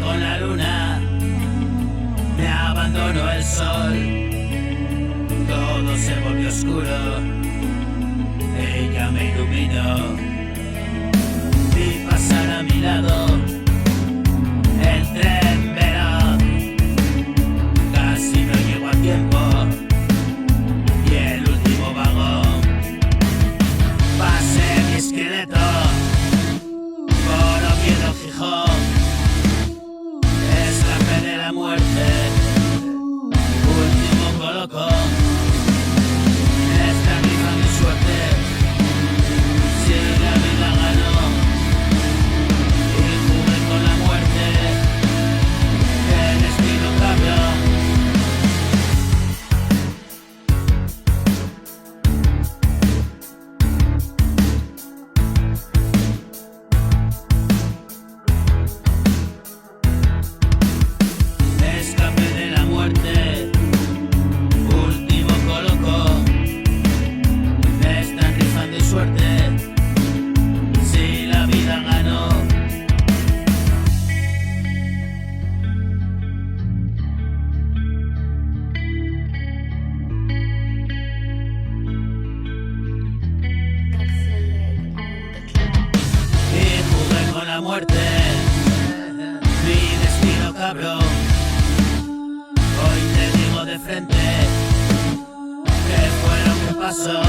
con la luna, me abandonó el sol, todo se volvió oscuro, ella me iluminó, vi pasar a mi lado el tren veloz, casi no llegó a tiempo, y el último vagón, pasé mi esqueleto por Oviedo, Gijón, escapé de la muerte, último colocón, esta rifa mi suerte, si la vida ganó, y jugué con la muerte, el destino cambió. Escapé de la muerte, último colocó, me están rifando y suerte, si la vida ganó. Y jugué con la muerte, mi destino cabrón. Hoy te digo de frente, ¿qué fue lo que pasó?